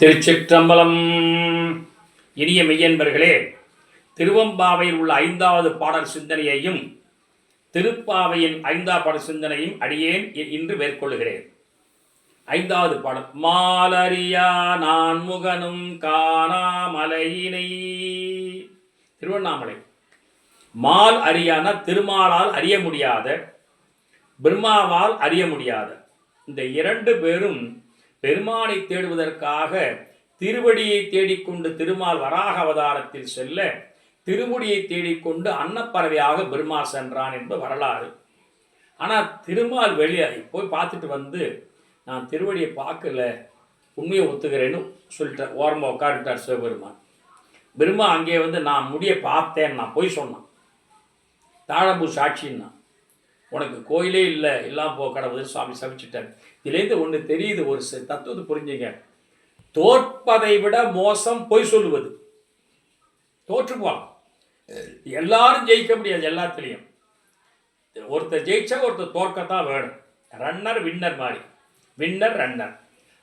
திருச்சிற்றம்பலம். இனிய மெய்யன்பர்களே, திருவம்பாவையில் உள்ள 5வது பாடல் சிந்தனையையும் திருப்பாவையின் 5ஆம் பாடல் சிந்தனையும் அடியேன் இன்று மேற்கொள்கிறேன். 5வது பாடல். மாலறியா நான் முகனும் காணா மலையினை. திருவண்ணாமலை. மால் அறியான திருமாலால் அறிய முடியாத, பிரம்மாவால் அறிய முடியாத இந்த 2 பேரும் பெருமானை தேடுவதற்காக திருவடியை தேடிக்கொண்டு திருமால் வராக அவதாரத்தில் செல்ல, திருமுடியை தேடிக்கொண்டு அன்னப்பறவையாக பிரம்மா சென்றான் என்பது வரலாறு. ஆனால் திருமால் வெளியே போய் பார்த்துட்டு வந்து, நான் திருவடியை பார்க்கல, உண்மையை ஒத்துக்கிறேன்னு சொல்லிட்டேன். ஓரமாக உட்காந்துட்டார் சிவபெருமான். பிரம்மா அங்கே வந்து, நான் முடியை பார்த்தேன், நான் போய் சொன்னான். தாழம்பூ சாட்சின்னா, உனக்கு கோயிலே இல்லை, எல்லாம் போ கடவுள் சுவாமி சபிச்சுட்டார். இதுலேருந்து ஒன்று தெரியுது, ஒரு தத்துவத்தை புரிஞ்சுங்க. தோற்பதை விட மோசம் பொய் சொல்லுவது. தோற்றுப்போம். எல்லாரும் ஜெயிக்க முடியாது. எல்லாத்துலேயும் ஒருத்தர் ஜெயிச்சா ஒருத்தர் தோற்கத்தான் வேணும். ரன்னர் வின்னர் மாதிரி, வின்னர் ரன்னர்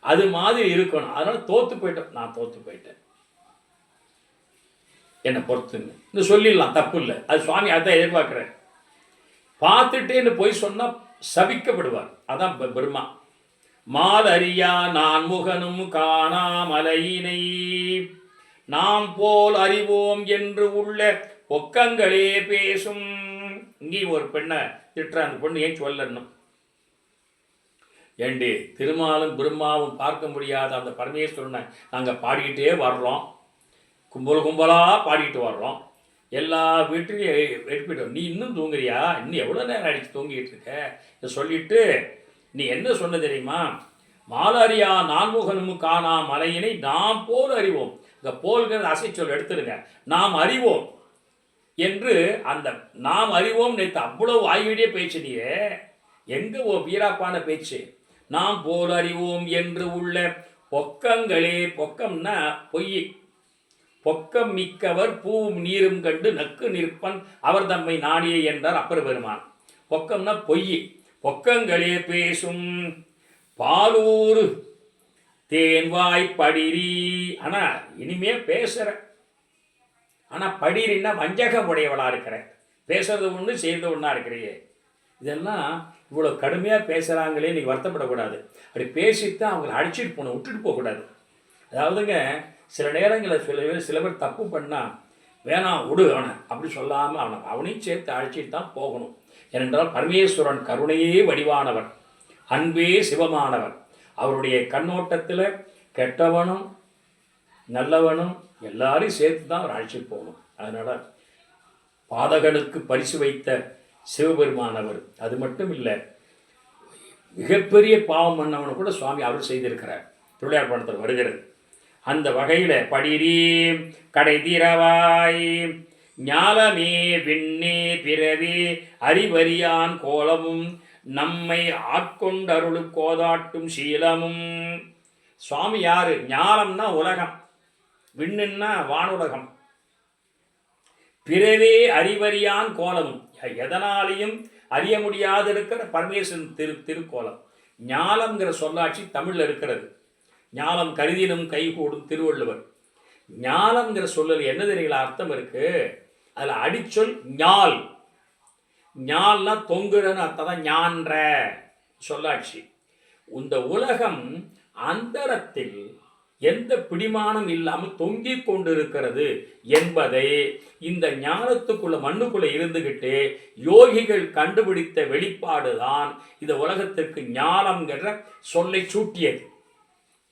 அது மாதிரி இருக்கணும். அதனால தோற்று போயிட்டோம், நான் தோற்று போயிட்டேன், என்னை பொறுத்துங்க இந்த சொல்லிடலாம், தப்பு இல்லை. அது சுவாமி அதான் எதிர்பார்க்குறேன். பார்த்துட்டேன்னு போய் சொன்னால் சபிக்கப்படுவார். அதான் பிரம்மா. மால் அறியா நான் முகனும் காணா மலையினை நாம் போல் அறிவோம் என்று உள்ள ஒக்கங்களே பேசும். இங்கேயும் ஒரு பெண்ணை திட்டுற, அந்த பொண்ணு ஏன் சொல்லணும்? ஏண்டி, திருமாலும் பிரம்மாவும் பார்க்க முடியாத அந்த பரமேஸ்வரனை நாங்கள் பாடிக்கிட்டே வர்றோம், கும்பல் கும்பலாக பாடிக்கிட்டு வர்றோம், எல்லா வீட்டுலையும் எழுப்பிட்டோம். நீ இன்னும் தூங்குறியா? இன்னும் எவ்வளோ நேரம் அடித்து தூங்கிட்டு இருக்க? இதை சொல்லிட்டு நீ என்ன சொன்ன தெரியுமா? மாலறியா நான்முகனும் காணா மலையினை நாம் போல் அறிவோம். இந்த போல்கிறது அசைச்சொல் எடுத்துருங்க. நாம் அறிவோம் என்று அந்த நாம் அறிவோம் நேற்று அவ்வளோ வாய்வீடியே பேச்சினியே, எங்கே ஓ வீராப்பான பேச்சு? நாம் போல் அறிவோம் என்று உள்ள பொக்கங்களே. பொக்கம்னா பொய். பொக்கம் மிக்கவர் பூவும் நீரும் கண்டு நக்கு நிற்பன் அவர் தம்மை நாடியே என்றார் அப்பர் பெருமான். பொக்கம்னா பொய். பொக்கங்களே பேசும் பாலூர் தேன்வாய் படிரி. ஆனால் இனிமே பேசுகிற, ஆனால் படிரின்னா வஞ்சகம் உடையவளாக இருக்கிற. பேசுறது ஒன்று செய்கிறது ஒன்றா இருக்கிறையே. இதெல்லாம் இவ்வளோ கடுமையாக பேசுகிறாங்களே, நீங்கள் வருத்தப்படக்கூடாது. அப்படி பேசித்தான் அவங்களை அடிச்சுட்டு போகணும், விட்டுட்டு போகக்கூடாது. அதாவதுங்க, சில நேரங்களில் சில பேர் தப்பு பண்ணால் வேணாம் விடு அவனை அப்படி சொல்லாமல் அவனையும் சேர்த்து அழைச்சிட்டு தான் போகணும். ஏனென்றால் பரமேஸ்வரன் கருணையே வடிவானவர், அன்பே சிவமானவர். அவருடைய கண்ணோட்டத்தில் கெட்டவனும் நல்லவனும் எல்லாரையும் சேர்த்து தான் அவர் அழைச்சிட்டு போகணும். அதனால் பாதகனுக்கு பரிசு வைத்த சிவபெருமானவர். அது மட்டும் இல்லை, மிகப்பெரிய பாவம் பண்ணவனை கூட சுவாமி அவர் செய்திருக்கிறார். திருவிளையார் படத்தில் வருகிறது. அந்த வகையில் படிரி கடை தீரவாய் ஞாலமே விண்ணே பிறவி அறிவறியான் கோலமும் நம்மை ஆட்கொண்டருளு கோதாட்டும் சீலமும். சுவாமி யாரு? ஞாலம்னா உலகம், விண்ணுன்னா வானுலகம், பிறவே அறிவறியான் கோலமும் எதனாலையும் அறிய முடியாது இருக்கிற பரமேஸ்வரன் திருக்கோலம். ஞாலம்ங்கிற சொல்லாட்சி தமிழில் இருக்கிறது. ஞாலம் கருதினும் கைகூடும் திருவள்ளுவர். ஞாலம்ங்கிற சொல்லல் என்ன தெரியுங்களா அர்த்தம் இருக்கு? அதில் அடிச்சொல் ஞால். ஞால்னா தொங்குறன்னு அர்த்தம் தான் ஞான்ற சொல்லாட்சி. இந்த உலகம் அந்தரத்தில் எந்த பிடிமானம் இல்லாமல் தொங்கிக் கொண்டிருக்கிறது என்பதை இந்த ஞானத்துக்குள்ள மண்ணுக்குள்ள இருந்துகிட்டு யோகிகள் கண்டுபிடித்த வெளிப்பாடு தான் இந்த உலகத்திற்கு ஞானம்ங்கிற சொல்லை சூட்டியது.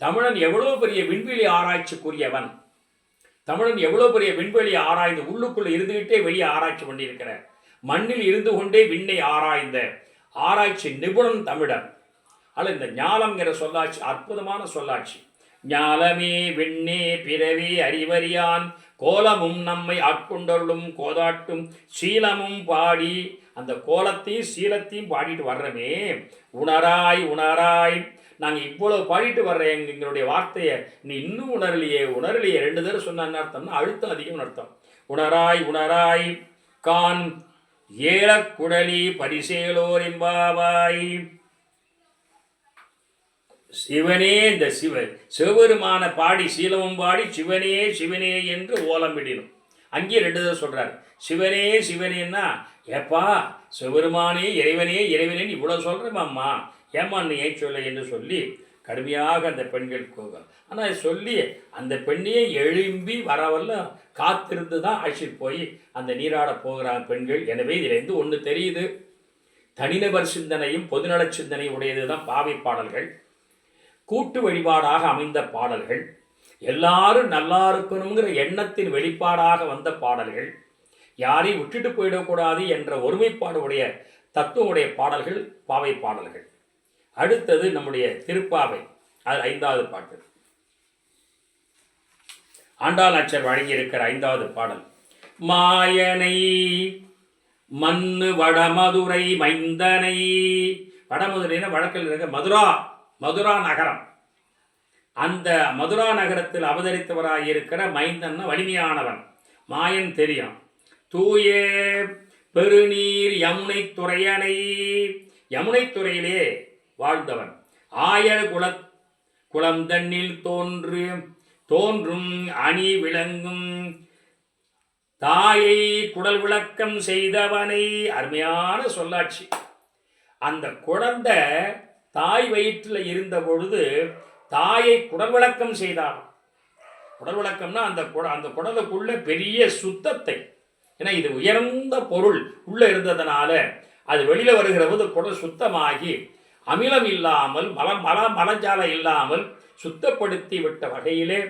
தமிழன் எவ்வளோ பெரிய விண்வெளி ஆராய்ச்சிக்குரியவன், தமிழன் எவ்வளோ பெரிய விண்வெளி ஆராய்ந்து உள்ளுக்குள்ளே இருந்துகிட்டே வெளியே ஆராய்ச்சி பண்ணியிருக்கிற, மண்ணில் இருந்து கொண்டே விண்ணை ஆராய்ந்த ஆராய்ச்சி நிபுணன் தமிழன். அதில் இந்த ஞாலம்ங்கிற சொல்லாட்சி அற்புதமான சொல்லாட்சி. ஞாலமே விண்ணே பிறவே அறிவறியான் கோலமும் நம்மை ஆட்கொண்டருளும் கோதாட்டும் சீலமும் பாடி. அந்த கோலத்தையும் சீலத்தையும் பாடிட்டு வர்றமே. உணராய் உணராய், நாங்கள் இவ்வளோ பாடிட்டு வர்ற எங்களுடைய வார்த்தையை நீ இன்னும் உணரலையே உணரலையே. 2 தடவை சொன்ன அர்த்தம்னா அழுத்தம் அதிகம் அர்த்தம். உணராய் உணராய் கான் ஏலக்குடலி பரிசேலோர் என்பாவாய். சிவனே இந்த சிவபெருமான பாடி சீலமும் பாடி சிவனே சிவனே என்று ஓலமிடினும். அங்கே 2 தடவை சொல்கிறார். சிவனே சிவனேன்னா, ஏப்பா சிவபெருமானே இறைவனே இறைவனேன்னு இவ்வளோ சொல்கிறேம்மா, ஏம்மா நீ ஏன் சொல்ல என்று சொல்லி கடுமையாக அந்த பெண்கள் போகும். ஆனால் சொல்லி அந்த பெண்ணையே எழும்பி வரவல்ல காத்திருந்து தான் அழைச்சிட்டு போய் அந்த நீராட போகிறாங்க பெண்கள். எனவே இதிலேருந்து ஒன்று தெரியுது, தனிநபர் சிந்தனையும் பொதுநல சிந்தனையும் உடையது தான் பாவை பாடல்கள். கூட்டு வழிபாடாக அமைந்த பாடல்கள், எல்லாரும் நல்லா இருக்கணுங்கிற எண்ணத்தின் வெளிப்பாடாக வந்த பாடல்கள், யாரையும் விட்டுட்டு போயிடக்கூடாது என்ற ஒருமைப்பாடு உடைய தத்துவம் உடைய பாடல்கள் பாவை பாடல்கள். அடுத்தது நம்முடைய திருப்பாவை, அது 5வது பாட்டு. ஆண்டாள் நாச்சியார் வழங்கியிருக்கிற 5வது பாடல். மாயனை மண்ணு வடமதுரை மைந்தனை. வடமதுரைனா வழக்கில் இருக்க மதுரா நகரம். அந்த மதுரா நகரத்தில் அவதரித்தவராக இருக்கிற மைந்தன் வலிமையானவன். மாயன் தெரியும். தூய பெருநீர் யமுனை துறையனை. யமுனை துறையிலே வாழ்ந்தவன். ஆயர் குளம் தண்ணில் தோன்றும் அணி விளங்கும் தாயை குடல் விளக்கம் செய்தவனை. அருமையான சொல்லாட்சி. அந்த குழந்தை தாய் வயிற்றில் இருந்த பொழுது தாயை குடல் விளக்கம் செய்தான். குடல் விளக்கம்னா அந்த குடலுக்குள்ள பெரிய சுத்தத்தை, ஏன்னா இது உயர்ந்த பொருள் உள்ளே இருந்ததுனால அது வெளியில் வருகிற போது குடல் சுத்தமாகி அமிலம் இல்லாமல் மலஜாலம் இல்லாமல் சுத்தப்படுத்தி விட்ட வகையிலே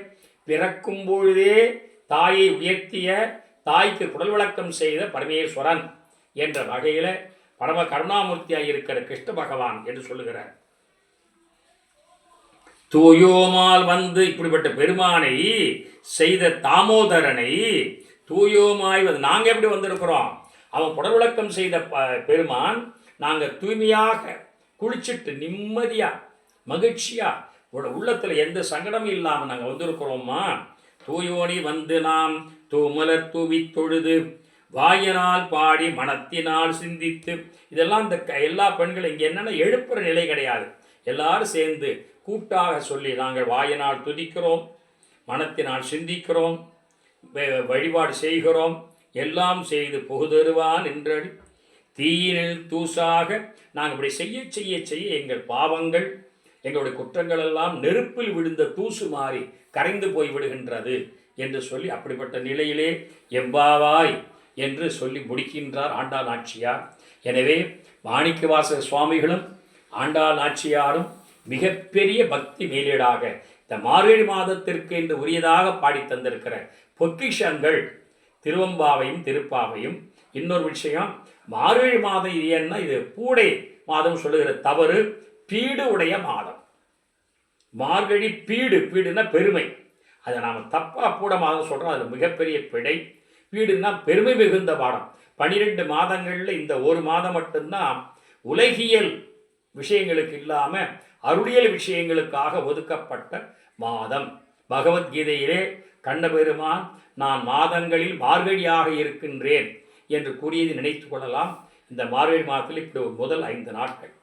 பிறக்கும் பொழுதே தாயை உயர்த்திய, தாய்க்கு குடல் விளக்கம் செய்த பரமேஸ்வரன் என்ற வகையில் பரம கருணாமூர்த்தியாக இருக்கிற கிருஷ்ண பகவான் என்று சொல்லுகிறார். தூயோமால் வந்து இப்படிப்பட்ட பெருமானை செய்த தாமோதரனை தூயோமாய் வந்து நாங்கள் எப்படி வந்திருக்கிறோம்? அவன் குடல் விளக்கம் செய்த பெருமான், நாங்கள் தூய்மையாக குளிச்சுட்டு நிம்மதியாக மகிழ்ச்சியாக உள்ளத்தில் எந்த சங்கடமும் இல்லாமல் நாங்கள் வந்திருக்கிறோம்மா. தூயோனி வந்து நாம் தூமலர் தூவி தொழுது வாயினால் பாடி மனத்தினால் சிந்தித்து. இதெல்லாம் இந்த எல்லா பெண்களும் இங்கே என்னென்னா எழுப்புற நிலை கிடையாது. எல்லாரும் சேர்ந்து கூட்டாக சொல்லி நாங்கள் வாயினால் துதிக்கிறோம், மனத்தினால் சிந்திக்கிறோம், வழிபாடு செய்கிறோம், எல்லாம் செய்து புகுதருவான் என்றடி தீயினில் தூசாக. நாங்கள் இப்படி செய்ய செய்ய செய்ய எங்கள் பாவங்கள் எங்களுடைய குற்றங்கள் எல்லாம் நெருப்பில் விழுந்த தூசு மாறி கரைந்து போய் விடுகின்றது என்று சொல்லி அப்படிப்பட்ட நிலையிலே எம்பாவாய் என்று சொல்லி முடிக்கின்றார் ஆண்டாள் நாச்சியார். எனவே மாணிக்கவாசக சுவாமிகளும் ஆண்டாள் நாச்சியாரும் மிகப்பெரிய பக்தி மேலீடாக இந்த மார்கழி மாதத்திற்கு என்று உரியதாக பாடி தந்திருக்கிற பொக்கிஷங்கள் திருவம்பாவையும் திருப்பாவையும். இன்னொரு விஷயம், மார்கழி மாதம் இது என்ன, இது பூடை மாதம் சொல்லுகிற தவறு. பீடு உடைய மாதம் மார்கழி. பீடுனா பெருமை. அதை நாம் தப்பாக பூட மாதம் சொல்கிறோம், அது மிகப்பெரிய பிழை. பீடுனா பெருமை மிகுந்த மாதம். 12 மாதங்களில் இந்த ஒரு மாதம் மட்டும்தான் உலகியல் விஷயங்களுக்கு இல்லாமல் அருளியல் விஷயங்களுக்காக ஒதுக்கப்பட்ட மாதம். பகவத்கீதையிலே கண்ணபெருமான் நான் மாதங்களில் மார்கழியாக இருக்கின்றேன் என்று கூறியது நினைத்து கொள்ளலாம். இந்த மார்கழி மாதத்தில் இப்படி முதல் 5 நாட்கள்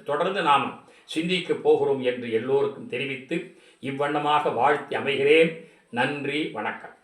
தொடர்ந்து நாம் சிந்திக்க போகிறோம் என்று எல்லோருக்கும் தெரிவித்து இவ்வண்ணமாக வாழ்த்தி அமைகிறேன். நன்றி, வணக்கம்.